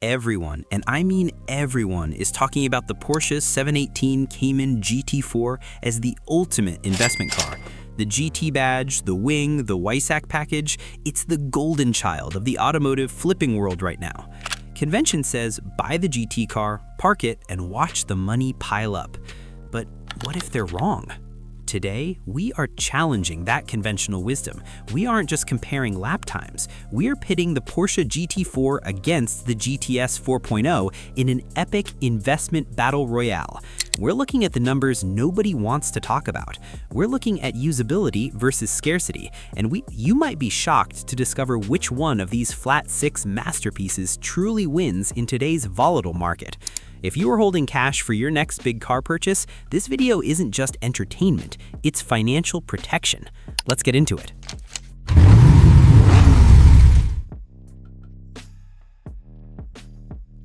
Everyone, and I mean everyone, is talking about the Porsche 718 Cayman GT4 as the ultimate investment car. The GT badge, the wing, the Weissach package, it's the golden child of the automotive flipping world right now. Convention says buy the GT car, park it, and watch the money pile up. But what if they're wrong? Today, we are challenging that conventional wisdom. We aren't just comparing lap times. We are pitting the Porsche GT4 against the GTS 4.0 in an epic investment battle royale. We're looking at the numbers nobody wants to talk about. We're looking at usability versus scarcity, and you might be shocked to discover which one of these flat six masterpieces truly wins in today's volatile market. If you are holding cash for your next big car purchase, this video isn't just entertainment, it's financial protection. Let's get into it.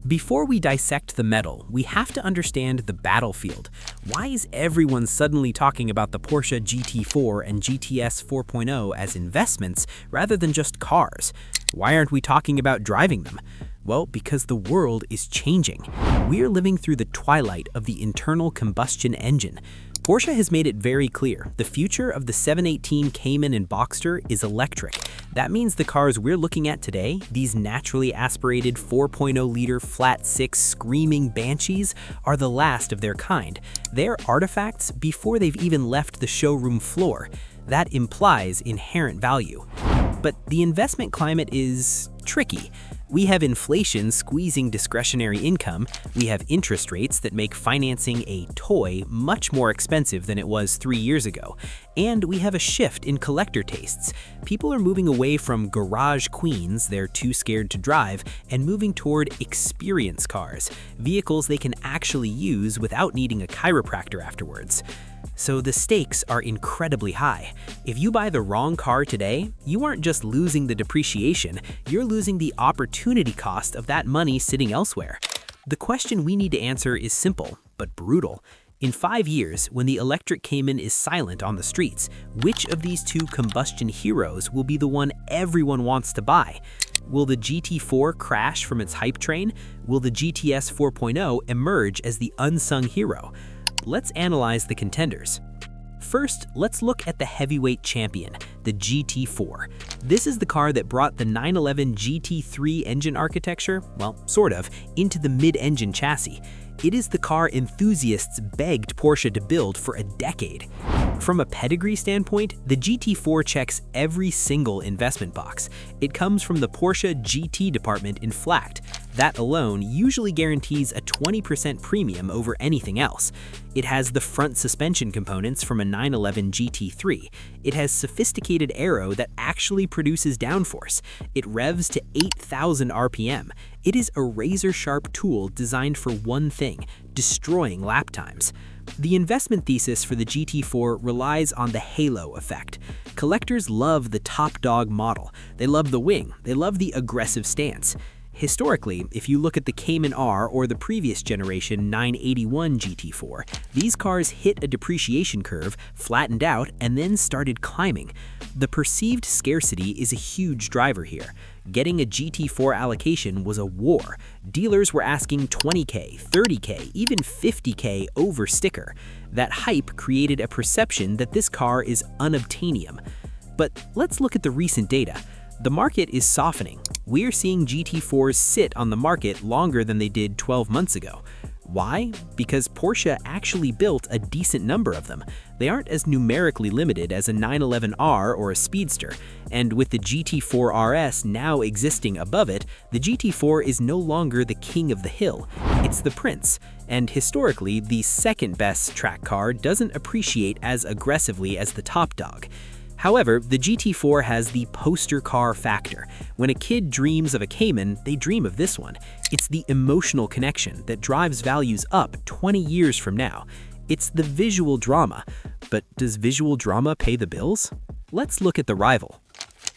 Before we dissect the metal, we have to understand the battlefield. Why is everyone suddenly talking about the Porsche GT4 and GTS 4.0 as investments rather than just cars? Why aren't we talking about driving them? Well, because the world is changing. We are living through the twilight of the internal combustion engine. Porsche has made it very clear, the future of the 718 Cayman and Boxster is electric. That means the cars we're looking at today, these naturally aspirated 4.0-liter flat six screaming banshees, are the last of their kind. They're artifacts before they've even left the showroom floor. That implies inherent value. But the investment climate is tricky. We have inflation squeezing discretionary income, we have interest rates that make financing a toy much more expensive than it was 3 years ago, and we have a shift in collector tastes. People are moving away from garage queens they're too scared to drive and moving toward experience cars, vehicles they can actually use without needing a chiropractor afterwards. So the stakes are incredibly high. If you buy the wrong car today, you aren't just losing the depreciation, you're losing the opportunity cost of that money sitting elsewhere. The question we need to answer is simple, but brutal. In 5 years, when the electric Cayman is silent on the streets, which of these two combustion heroes will be the one everyone wants to buy? Will the GT4 crash from its hype train? Will the GTS 4.0 emerge as the unsung hero? Let's analyze the contenders. First, let's look at the heavyweight champion, the GT4. This is the car that brought the 911 GT3 engine architecture, well, sort of, into the mid-engine chassis. It is the car enthusiasts begged Porsche to build for a decade. From a pedigree standpoint, the GT4 checks every single investment box. It comes from the Porsche GT department in Flacht. That alone usually guarantees a 20% premium over anything else. It has the front suspension components from a 911 GT3. It has sophisticated aero that actually produces downforce. It revs to 8,000 RPM. It is a razor-sharp tool designed for one thing: destroying lap times. The investment thesis for the GT4 relies on the halo effect. Collectors love the top-dog model. They love the wing. They love the aggressive stance. Historically, if you look at the Cayman R or the previous generation 981 GT4, these cars hit a depreciation curve, flattened out, and then started climbing. The perceived scarcity is a huge driver here. Getting a GT4 allocation was a war. Dealers were asking $20K, $30K, even $50K over sticker. That hype created a perception that this car is unobtainium. But let's look at the recent data. The market is softening. We're seeing GT4s sit on the market longer than they did 12 months ago. Why? Because Porsche actually built a decent number of them. They aren't as numerically limited as a 911R or a Speedster, and with the GT4 RS now existing above it, the GT4 is no longer the king of the hill. It's the prince, and historically, the second best track car doesn't appreciate as aggressively as the top dog. However, the GT4 has the poster car factor. When a kid dreams of a Cayman, they dream of this one. It's the emotional connection that drives values up 20 years from now. It's the visual drama. But does visual drama pay the bills? Let's look at the rival.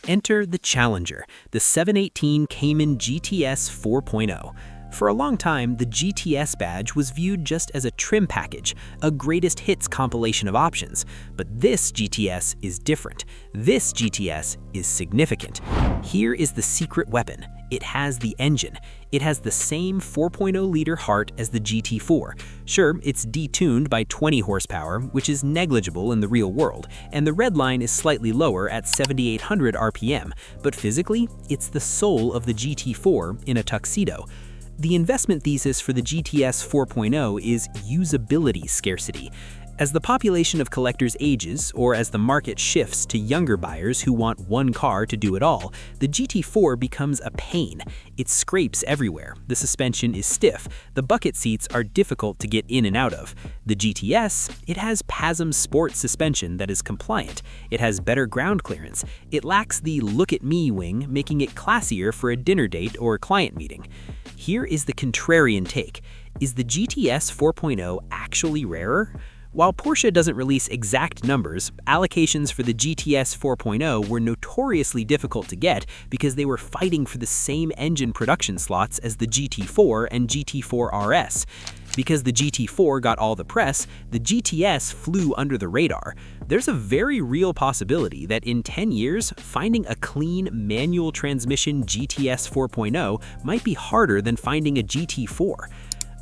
Enter the challenger, the 718 Cayman GTS 4.0. For a long time, the GTS badge was viewed just as a trim package, a greatest hits compilation of options. But this GTS is different. This GTS is significant. Here is the secret weapon. It has the engine. It has the same 4.0-liter heart as the GT4. Sure, it's detuned by 20 horsepower, which is negligible in the real world, and the red line is slightly lower at 7,800 RPM, but physically, it's the soul of the GT4 in a tuxedo. The investment thesis for the GTS 4.0 is usability scarcity. As the population of collectors ages, or as the market shifts to younger buyers who want one car to do it all, the GT4 becomes a pain. It scrapes everywhere, the suspension is stiff, the bucket seats are difficult to get in and out of. The GTS, it has PASM Sport suspension that is compliant, it has better ground clearance, it lacks the look-at-me wing, making it classier for a dinner date or client meeting. Here is the contrarian take. Is the GTS 4.0 actually rarer? While Porsche doesn't release exact numbers, allocations for the GTS 4.0 were notoriously difficult to get because they were fighting for the same engine production slots as the GT4 and GT4 RS. Because the GT4 got all the press, the GTS flew under the radar. There's a very real possibility that in 10 years, finding a clean manual transmission GTS 4.0 might be harder than finding a GT4.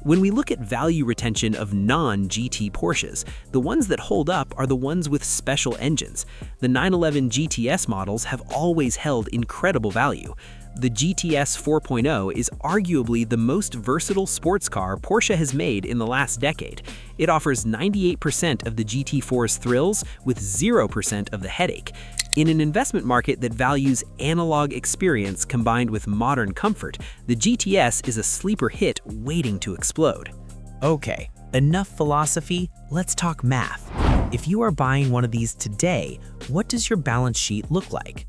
When we look at value retention of non-GT Porsches, the ones that hold up are the ones with special engines. The 911 GTS models have always held incredible value. The GTS 4.0 is arguably the most versatile sports car Porsche has made in the last decade. It offers 98% of the GT4's thrills with 0% of the headache. In an investment market that values analog experience combined with modern comfort, the GTS is a sleeper hit waiting to explode. Okay, enough philosophy, let's talk math. If you are buying one of these today, what does your balance sheet look like?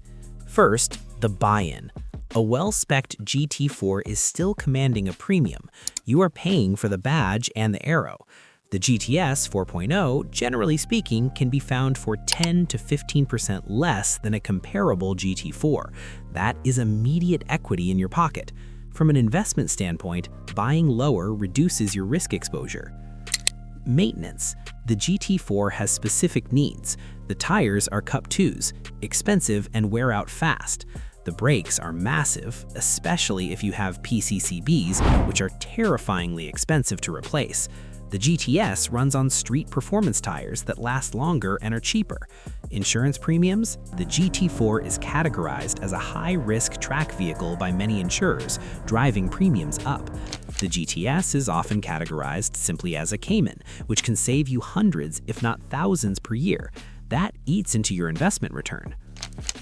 First, the buy-in. A well-spec'd GT4 is still commanding a premium. You are paying for the badge and the aero. The GTS 4.0, generally speaking, can be found for 10 to 15% less than a comparable GT4. That is immediate equity in your pocket. From an investment standpoint, buying lower reduces your risk exposure. Maintenance. The GT4 has specific needs. The tires are Cup 2s, expensive and wear out fast. The brakes are massive, especially if you have PCCBs, which are terrifyingly expensive to replace. The GTS runs on street performance tires that last longer and are cheaper. Insurance premiums? The GT4 is categorized as a high-risk track vehicle by many insurers, driving premiums up. The GTS is often categorized simply as a Cayman, which can save you hundreds, if not thousands per year. That eats into your investment return.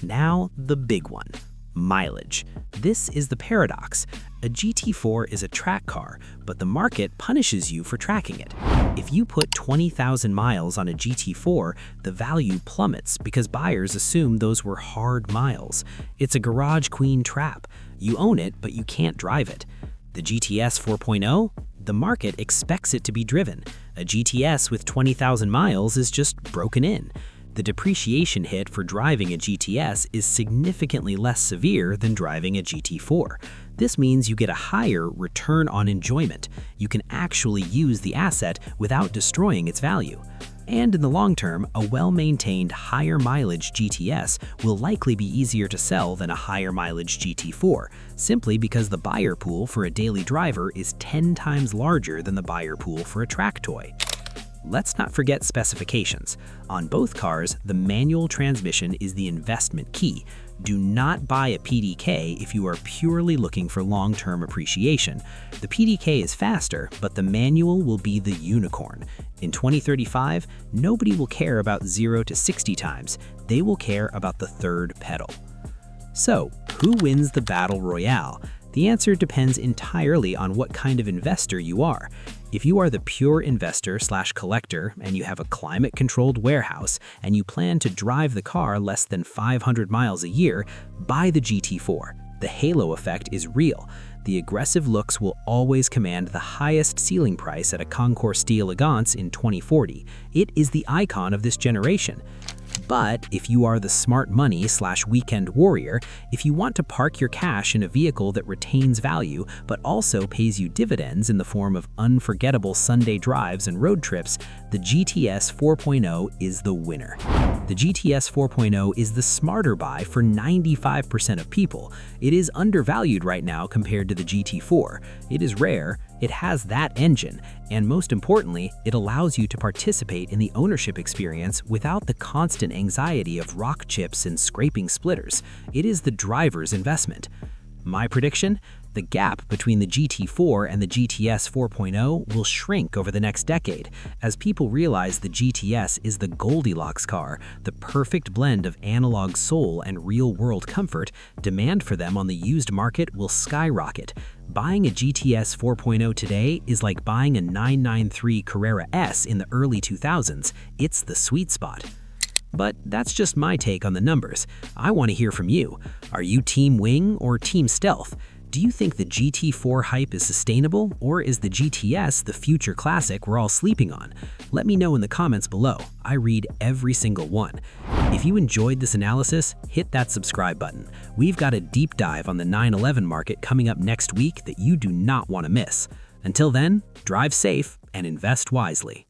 Now, the big one. Mileage. This is the paradox. A GT4 is a track car, but the market punishes you for tracking it. If you put 20,000 miles on a GT4, the value plummets because buyers assume those were hard miles. It's a garage queen trap. You own it, but you can't drive it. The GTS 4.0? The market expects it to be driven. A GTS with 20,000 miles is just broken in. The depreciation hit for driving a GTS is significantly less severe than driving a GT4. This means you get a higher return on enjoyment. You can actually use the asset without destroying its value. And in the long term, a well-maintained higher mileage GTS will likely be easier to sell than a higher mileage GT4, simply because the buyer pool for a daily driver is 10 times larger than the buyer pool for a track toy. Let's not forget specifications. On both cars, the manual transmission is the investment key. Do not buy a PDK if you are purely looking for long-term appreciation. The PDK is faster, but the manual will be the unicorn. In 2035, nobody will care about 0 to 60 times. They will care about the third pedal. So, who wins the battle royale? The answer depends entirely on what kind of investor you are. If you are the pure investor/collector and you have a climate-controlled warehouse and you plan to drive the car less than 500 miles a year, buy the GT4. The halo effect is real. The aggressive looks will always command the highest ceiling price at a Concours d'Elegance in 2040. It is the icon of this generation. But if you are the smart money/weekend warrior, if you want to park your cash in a vehicle that retains value but also pays you dividends in the form of unforgettable Sunday drives and road trips, the GTS 4.0 is the winner. The GTS 4.0 is the smarter buy for 95% of people. It is undervalued right now compared to the GT4. It is rare, it has that engine, and most importantly, it allows you to participate in the ownership experience without the constant anxiety of rock chips and scraping splitters. It is the driver's investment. My prediction? The gap between the GT4 and the GTS 4.0 will shrink over the next decade as people realize the GTS is the Goldilocks car, the perfect blend of analog soul and real-world comfort. Demand for them on the used market will skyrocket. Buying a GTS 4.0 today is like buying a 993 Carrera S in the early 2000s. It's the sweet spot. But that's just my take on the numbers. I want to hear from you. Are you Team Wing or Team Stealth? Do you think the GT4 hype is sustainable, or is the GTS the future classic we're all sleeping on? Let me know in the comments below. I read every single one. If you enjoyed this analysis, hit that subscribe button. We've got a deep dive on the 911 market coming up next week that you do not want to miss. Until then, drive safe and invest wisely.